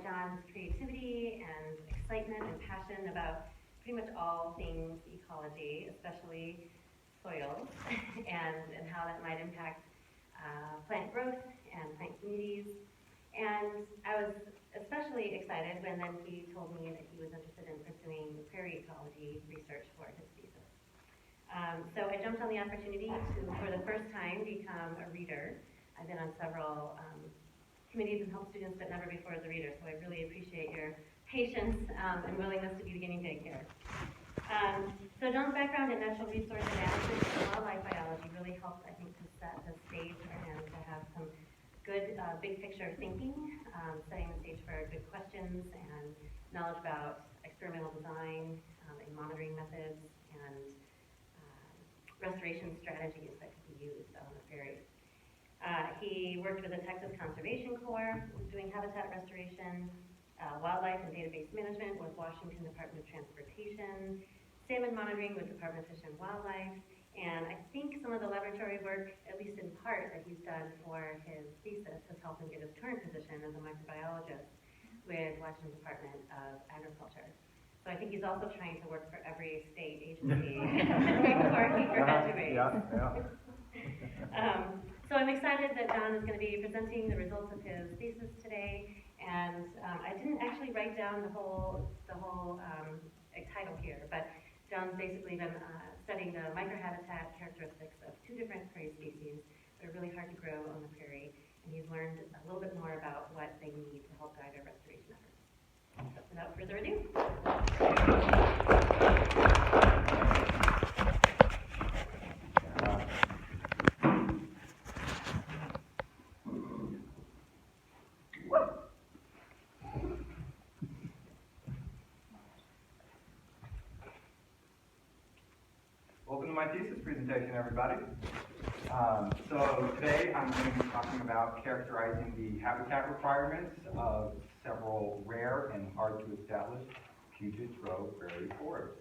John's creativity and excitement and passion about pretty much all things ecology, especially soils, and how that might impact plant growth and plant communities. And I was especially excited when then he told me that he was interested in pursuing prairie ecology research for his thesis. So I jumped on the opportunity to, for the first time, become a reader. I've been on several committees and help students, but never before as a reader, so I really appreciate your patience and willingness to be the guinea pig here. So John's background in natural resource management and wildlife biology really helped, I think, to set the stage for him to have some good big picture thinking, setting the stage for good questions and knowledge about experimental design and monitoring methods and restoration strategies that could be used on the prairies. He worked with the Texas Conservation Corps doing habitat restoration, wildlife and database management with Washington Department of Transportation, salmon monitoring with Department of Fish and Wildlife, and I think some of the laboratory work, at least in part, that he's done for his thesis has helped him get his current position as a microbiologist with Washington Department of Agriculture. So I think he's also trying to work for every state agency before he graduates. So I'm excited that John is going to be presenting the results of his thesis today, and I didn't actually write down the whole title here, but John's basically been studying the microhabitat characteristics of two different prairie species that are really hard to grow on the prairie, and he's learned a little bit more about what they need to help guide our restoration efforts. Without further ado. Welcome to my thesis presentation, everybody. So today I'm going to be talking about characterizing the habitat requirements of several rare and hard to establish puget trough prairie forests.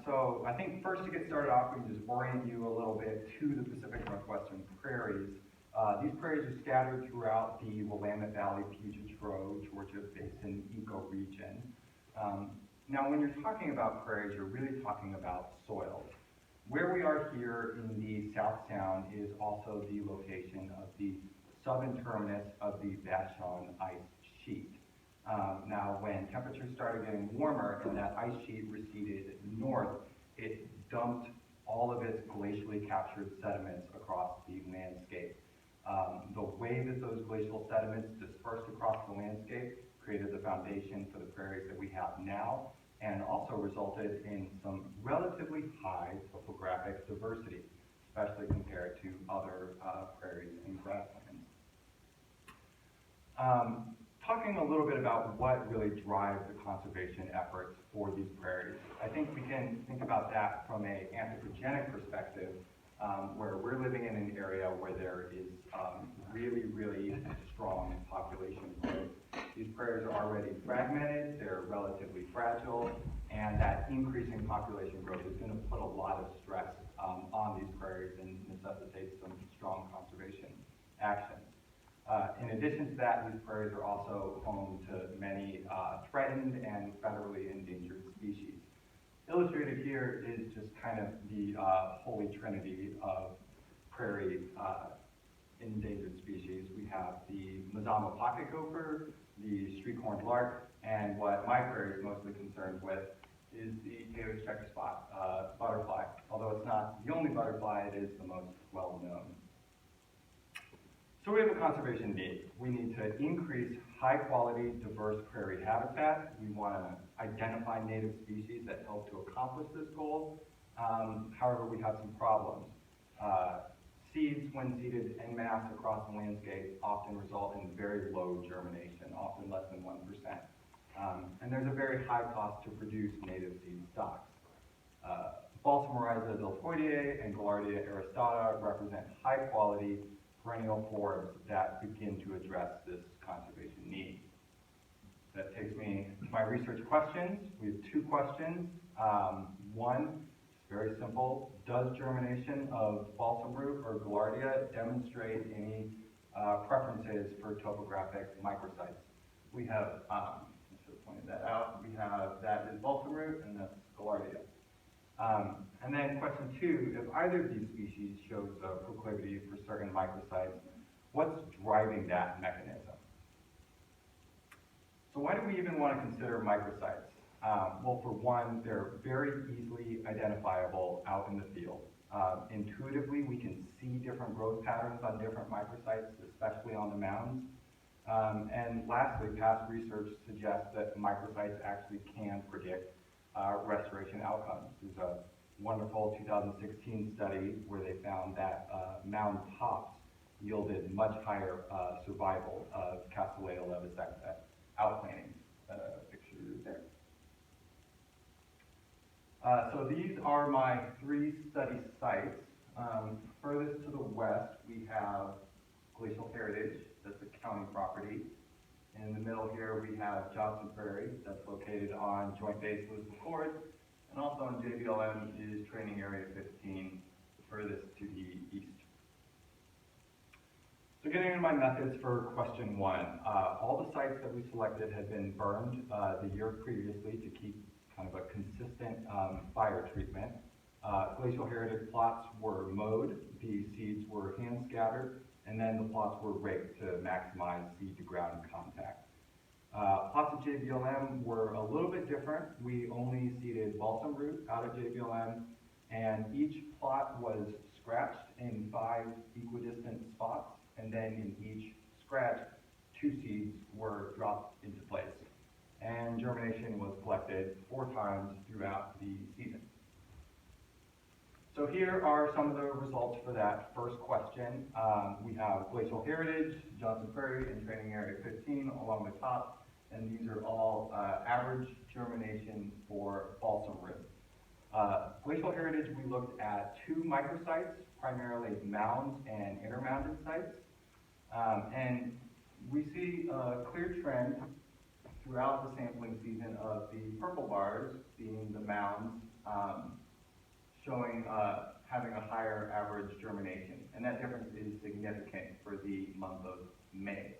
So I think first to get started off, we can just orient you a little bit to the Pacific Northwestern prairies. These prairies are scattered throughout the Willamette Valley Puget Trough, Georgia Basin ecoregion. Now, when you're talking about prairies, you're really talking about soils. Where we are here in the South Sound is also the location of the southern terminus of the Vashon ice sheet. Now, when temperatures started getting warmer and that ice sheet receded north, it dumped all of its glacially captured sediments across the landscape. The way that those glacial sediments dispersed across the landscape created the foundation for the prairies that we have now, and also resulted in some relatively high topographic diversity, especially compared to other prairies and grasslands. Talking a little bit about what really drives the conservation efforts for these prairies, I think we can think about that from an anthropogenic perspective, where we're living in an area where there is really, really strong population growth. These prairies are already fragmented, they're relatively fragile, and that increasing population growth is going to put a lot of stress on these prairies and necessitates some strong conservation actions. In addition to that, these prairies are also home to many threatened and federally endangered species. Illustrated here is just kind of the holy trinity of prairie endangered species. We have the Mazama pocket gopher, the streak-horned lark, and what my prairie is mostly concerned with is the Taylor's checker spot butterfly. Although it's not the only butterfly, it is the most well-known. So we have a conservation need. We need to increase high-quality, diverse prairie habitat. We want to identify native species that help to accomplish this goal. However, we have some problems. Seeds, when seeded en masse across the landscape, often result in very low germination, often less than 1%. And there's a very high cost to produce native seed stocks. Balsam rhiza deltoideae and Gaillardia aristata represent high-quality perennial forbs that begin to address this conservation need. That takes me to my research questions. We have two questions. One, very simple. Does germination of balsam root or Gaillardia demonstrate any preferences for topographic microsites? we have, I should have pointed that out, we have that is balsam root and that's gaillardia. And then question 2, if either of these species shows a proclivity for certain microsites, what's driving that mechanism? So why do we even want to consider microsites? Well, for one, they're very easily identifiable out in the field. Intuitively, we can see different growth patterns on different microsites, especially on the mounds. And lastly, past research suggests that microsites actually can predict restoration outcomes. There's a wonderful 2016 study where they found that mound tops yielded much higher survival of Castellea levisecta outplantings. Picture there. So these are my 3 study sites. Furthest to the west, we have Glacial Heritage, that's a county property. In the middle here, we have Johnson Prairie, that's located on Joint Base Lewis McChord, and also on JBLM is Training Area 15, the furthest to the east. So getting into my methods for question 1, all the sites that we selected had been burned the year previously to keep kind of a consistent fire treatment. Glacial Heritage plots were mowed, the seeds were hand scattered, and then the plots were raked to maximize seed to ground contact. Plots of JBLM were a little bit different. We only seeded balsam root out of JBLM, and each plot was scratched in 5 equidistant spots, and then in each scratch, 2 seeds were dropped into place. And germination was collected 4 times throughout the season. So here are some of the results for that first question. We have Glacial Heritage, Johnson Prairie, and Training Area 15 along the top, and these are all average germination for balsam root. Glacial Heritage, we looked at 2 microsites, primarily mounds and intermounded sites, and we see a clear trend throughout the sampling season of the purple bars being the mounds, showing having a higher average germination, and that difference is significant for the month of May.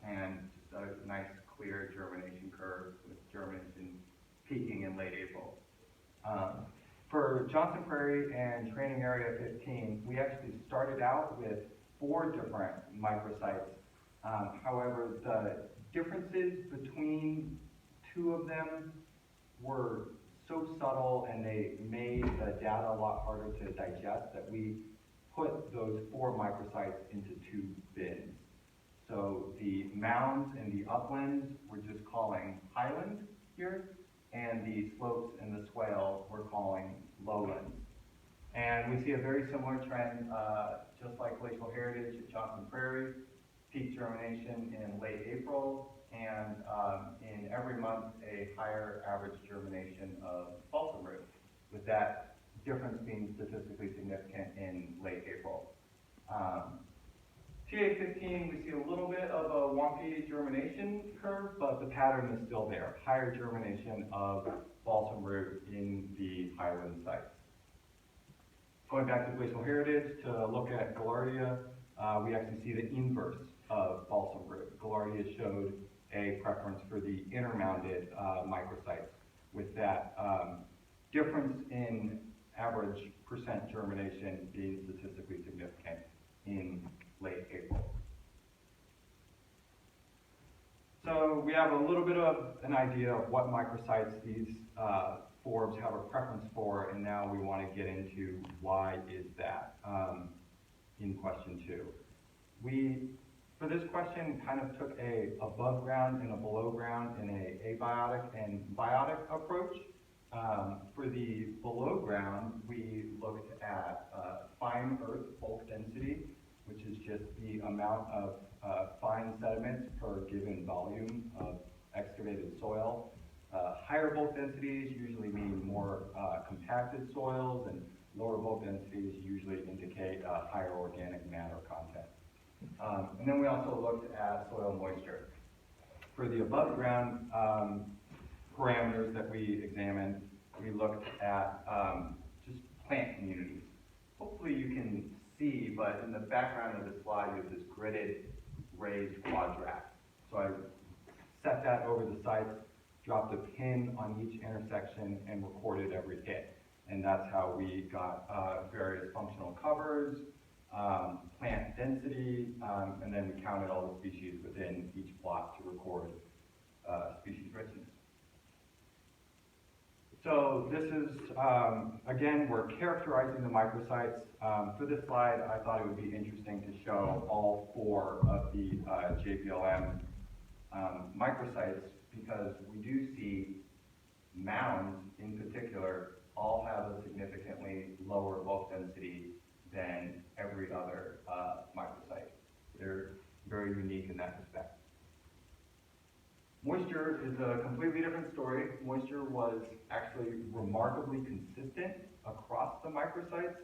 And just a nice clear germination curve with germination peaking in late April. For Johnson Prairie and Training Area 15, we actually started out with 4 different microsites. However, the differences between 2 of them were so subtle and they made the data a lot harder to digest that we put those 4 microsites into 2 bins. So the mounds and the uplands we're just calling highland here, and the slopes and the swale we're calling lowlands. And we see a very similar trend, just like Glacial Heritage at Johnson Prairie, peak germination in late April, and in every month a higher average germination of balsam root, with that difference being statistically significant in late April. TA15, we see a little bit of a wonky germination curve, but the pattern is still there. Higher germination of balsam root in the highland sites. Going back to Glacial Heritage to look at gaillardia, we actually see the inverse of balsam root. Gaillardia showed a preference for the intermounded microsites, with that difference in average percent germination being statistically significant in late April. So we have a little bit of an idea of what microsites these forbs have a preference for, and now we want to get into why is that in question 2. We, for this question, kind of took a above ground and a below ground and a abiotic and biotic approach. For the below ground, we looked at fine earth bulk density, which is just the amount of fine sediments per given volume of excavated soil. Higher bulk densities usually mean more compacted soils, and lower bulk densities usually indicate higher organic matter content. And then we also looked at soil moisture. For the above ground parameters that we examined, we looked at just plant communities. Hopefully you can see, but in the background of the slide is this gridded raised quadrat. So I set that over the sites, dropped a pin on each intersection, and recorded every hit. And that's how we got various functional covers, plant density, and then we counted all the species within each plot to record species richness. So this is, again, we're characterizing the microsites. For this slide, I thought it would be interesting to show all 4 of the JPLM microsites, because we do see mounds in particular all have a significantly lower bulk density than every other microsite. They're very unique in that respect. Moisture is a completely different story. Moisture was actually remarkably consistent across the microsites.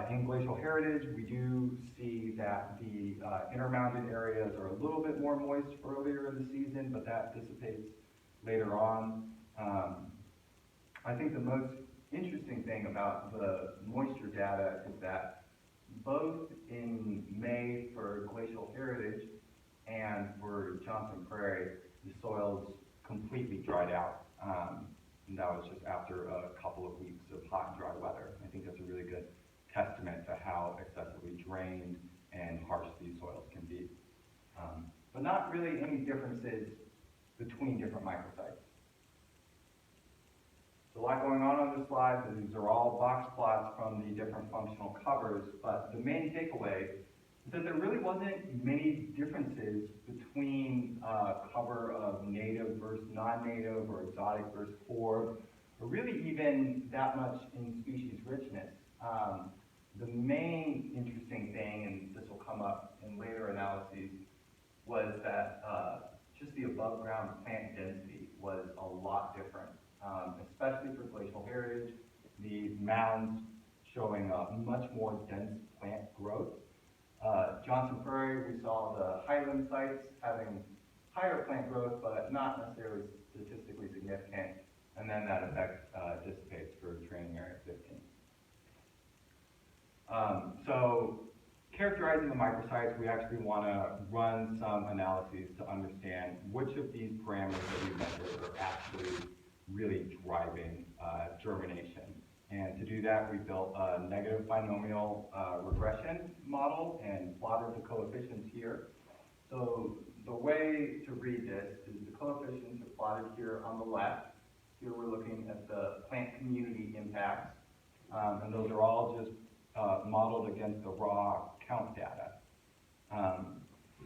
In glacial heritage, we do see that the intermountain areas are a little bit more moist earlier in the season, but that dissipates later on. I think the most interesting thing about the moisture data is that both in May for glacial heritage and for Johnson Prairie, the soils completely dried out. And that was just after a couple of weeks of hot and dry weather. I think that's a really good testament to how excessively drained and harsh these soils can be. But not really any differences between different microsites. So a lot going on this slide. These are all box plots from the different functional covers, but the main takeaway is that there really wasn't many differences between cover of native versus non-native or exotic versus forb, or really even that much in species richness. The main interesting thing, and this will come up in later analyses, was that just the above ground plant density was a lot different, especially for glacial heritage. The mounds showing much more dense plant growth. Johnson Prairie, we saw the highland sites having higher plant growth, but not necessarily statistically significant, and then that effect dissipates for training area 15. So characterizing the microsites, we actually want to run some analyses to understand which of these parameters that we measured are actually really driving germination. And to do that, we built a negative binomial regression model and plotted the coefficients here. So the way to read this is the coefficients are plotted here on the left. Here we're looking at the plant community impacts, and those are all just modeled against the raw count data.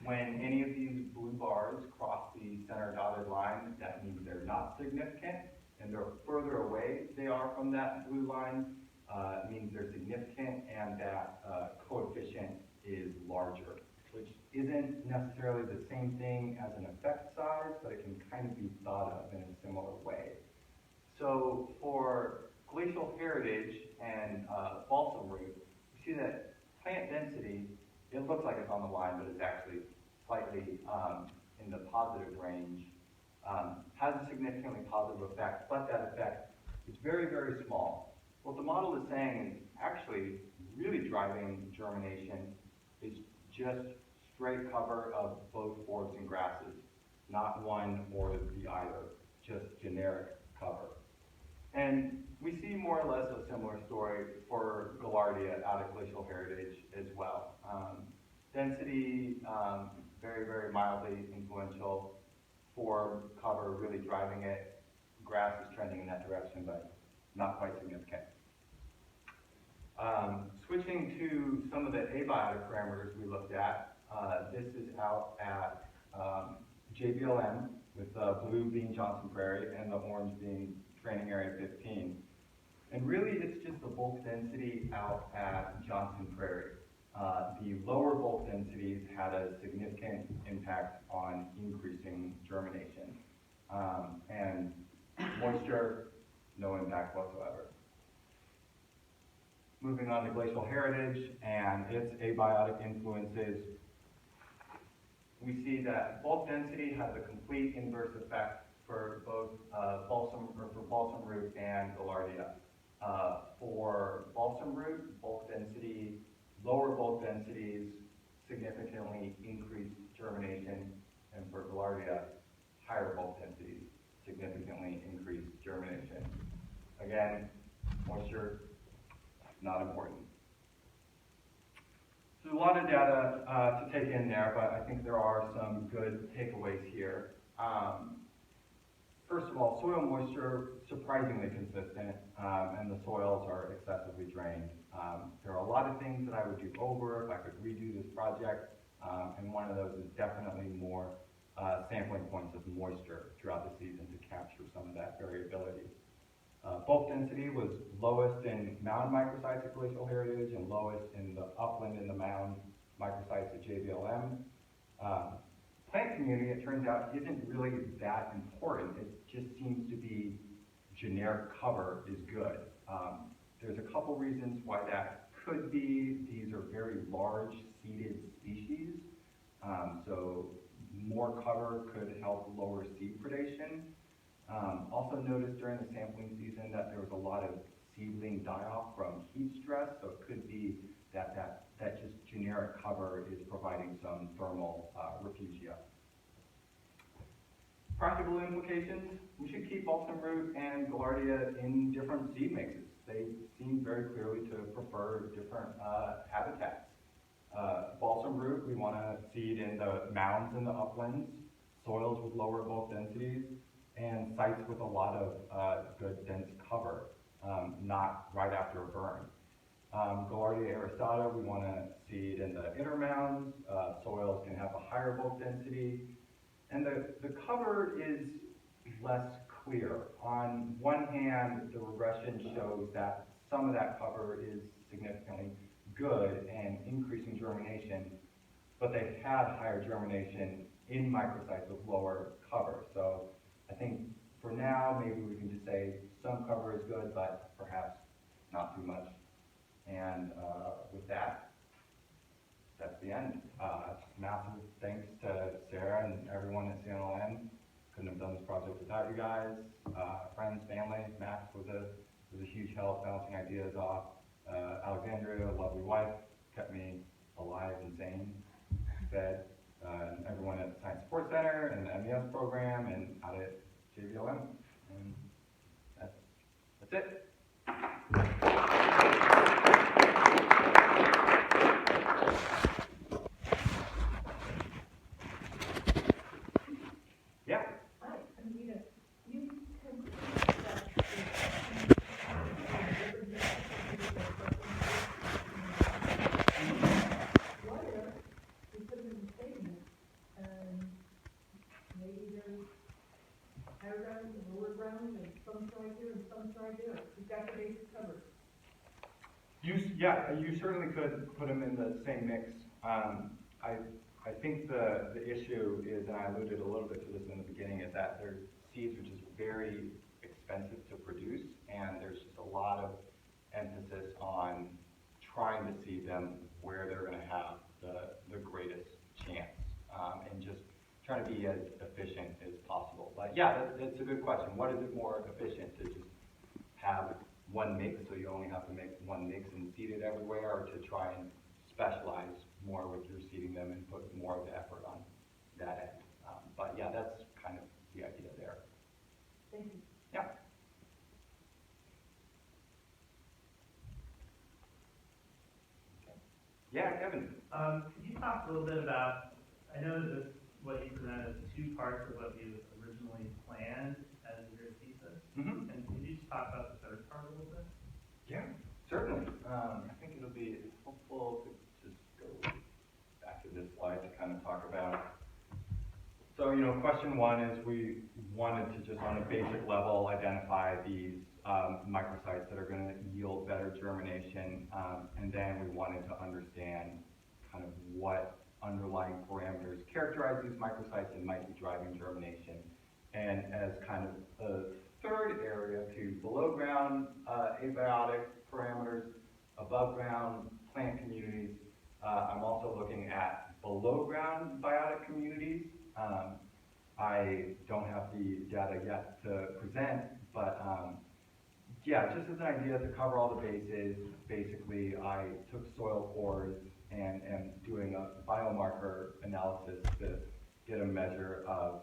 When any of these blue bars cross the center dotted line, that means they're not significant, and the further away they are from that blue line, means they're significant and that coefficient is larger, which isn't necessarily the same thing as an effect size, but it can kind of be thought of in a similar way. So for glacial heritage and balsam root, you see that plant density, it looks like it's on the line, but it's actually slightly in the positive range, has a significantly positive effect, but that effect is very, very small. What the model is saying is actually really driving germination is just straight cover of both forbs and grasses, not one or the other, just generic cover. And we see more or less a similar story for Gaillardia out of glacial heritage as well. Density, very, very mildly influential. Forb cover really driving it. Grass is trending in that direction, but not quite significant. Switching to some of the abiotic parameters we looked at, this is out at JBLM, with the blue being Johnson Prairie and the orange being training area 15. And really it's just the bulk density out at Johnson Prairie. The lower bulk densities had a significant impact on increasing germination. And moisture, no impact whatsoever. Moving on to glacial heritage and its abiotic influences, we see that bulk density has a complete inverse effect for both balsam root and Gaillardia. For balsam root, bulk density, lower bulk densities significantly increase germination, and for Gaillardia, Again, moisture, not important. So there's a lot of data to take in there, but I think there are some good takeaways here. First of all, soil moisture, surprisingly consistent, and the soils are excessively drained. There are a lot of things that I would do over if I could redo this project, and one of those is definitely more sampling points of moisture throughout the season to capture some of that variability. Bulk density was lowest in mound microsites at glacial heritage and lowest in the upland in the mound microsites at JBLM. Plant community, it turns out, isn't really that important. It just seems to be generic cover is good. There's a couple reasons why that could be. These are very large seeded species, so more cover could help lower seed predation. Also noticed during the sampling season that there was a lot of seedling die-off from heat stress, so it could be that just generic cover is providing some thermal refugia. Practical implications, we should keep balsam root and gaillardia in different seed mixes. They seem very clearly to prefer different habitats. Balsam root, we want to seed in the mounds in the uplands, soils with lower bulk densities, and sites with a lot of good dense cover, not right after a burn. Gaillardia aristata, we want to seed in the inner mounds. Soils can have a higher bulk density. And the cover is less clear. On one hand, the regression shows that some of that cover is significantly good and increasing germination, but they've had higher germination in microsites with lower cover. So I think for now, maybe we can just say some cover is good, but perhaps not too much. And with that, that's the end. Massive thanks to Sarah and everyone at CNLN. Couldn't have done this project without you guys. Friends, family. Max was a huge help bouncing ideas off. Alexandria, a lovely wife, kept me alive and sane, fed. And everyone at the Science Support Center and the MES program and out at JVLM. And that's it. Yeah. Hi, I'm Gina. You concluded what if we put them in the statement and maybe there's higher ground and lower ground and some side here and some side there. We've got the bases covered. You certainly could put them in the same mix. I think the issue is, and I alluded a little bit to this in the beginning, is that they're seeds which is very expensive to produce, and there's just a lot of emphasis on trying to seed them where they're going to have the greatest chance, and just trying to be as efficient as possible. But yeah, it's a good question. What is it more efficient to just have one mix, so you only have to make one mix and seed it everywhere, or to try and specialize more with your seeding them and put more of the effort on that end? But yeah, that's kind of the idea there. Thank you. Yeah. Yeah, Kevin. Could you talk a little bit about, I know that what you presented is two parts of what you originally planned as your thesis. Mm-hmm. And could you just talk about the third part a little bit? Yeah, certainly. I think it'll be helpful to just go back to this slide to kind of talk about. So, question one is we wanted to just on a basic level identify these microsites that are going to yield better germination, and then we wanted to understand kind of what underlying parameters characterize these microsites and might be driving germination. And as kind of a third area to below ground abiotic parameters, above ground plant communities, I'm also looking at below ground biotic communities. I don't have the data yet to present, but yeah, just as an idea to cover all the bases, basically I took soil pores and am doing a biomarker analysis to get a measure of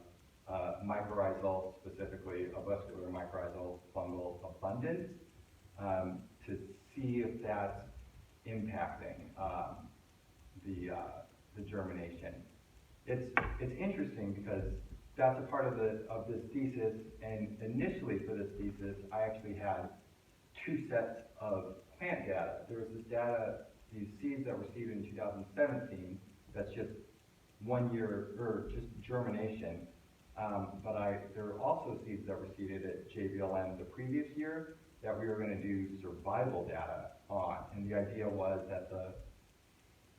mycorrhizal, specifically avascular mycorrhizal fungal abundance, to see if that's impacting the germination. It's interesting because that's a part of this thesis, and initially for this thesis, I actually had two sets of plant data. There was this data, these seeds that were seeded in 2017, that's just 1 year, or just germination. But there were also seeds that were seeded at JBLM the previous year that we were going to do survival data on. And the idea was that the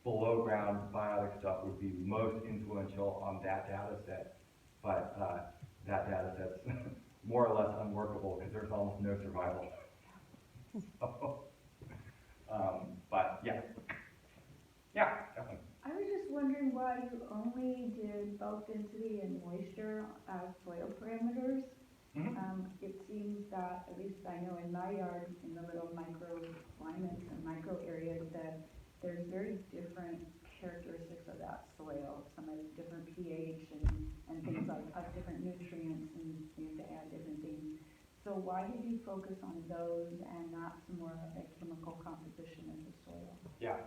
below ground biotic stuff would be most influential on that data set. But that data set's more or less unworkable because there's almost no survival. So, but yeah, definitely. I was just wondering why you only did bulk density and moisture as soil parameters. It seems that, at least I know in my yard, in the little microclimates and micro areas, that there's very different characteristics of that soil. Some have different pH and things like different nutrients, and you have to add different things. So why did you focus on those and not some more of the chemical composition of the soil? Yeah,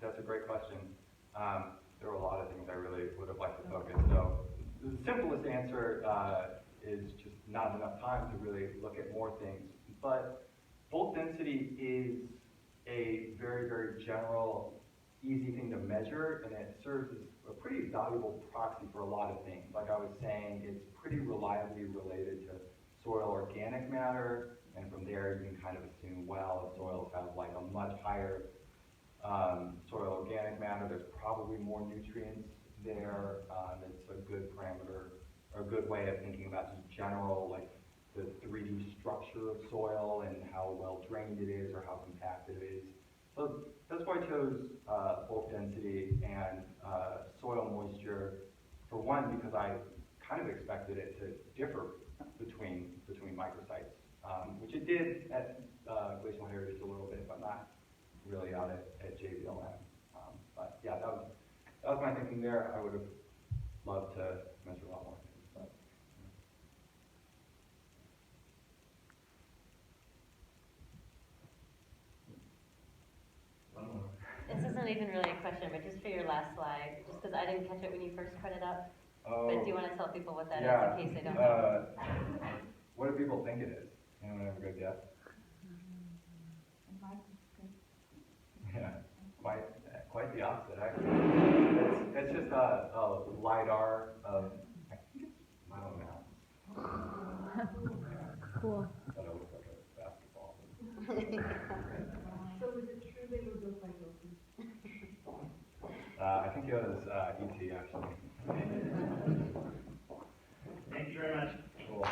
that's a great question. There were a lot of things I really would have liked to focus. So the simplest answer is just not enough time to really look at more things. But bulk density is a very, very general, easy thing to measure, and it serves as a pretty valuable proxy for a lot of things. Like I was saying, it's pretty reliably related to soil organic matter, and from there you can kind of assume, well, if soils have like a much higher soil organic matter, there's probably more nutrients there. It's a good parameter, or a good way of thinking about just general, like the 3D structure of soil and how well drained it is or how compacted it is. So that's why I chose bulk density and soil moisture, for one, because I kind of expected it to differ between microsites, which it did at Glacial Heritage a little bit, but not really out at JBLM. But yeah, that was my thinking there. I would have loved to measure a lot more things. But, One more. This isn't even really a question, but just for your last slide, just because I didn't catch it when you first put it up. But do you want to tell people what that is in case they don't know? What do people think it is? Anyone have a good guess? Yeah, quite the opposite, actually. It's just a LiDAR of, I think it's mounds. Cool. But it looks like a basketball. So is it true they were built by gophers? I think it was E.T. actually. Thank you very much. Cool.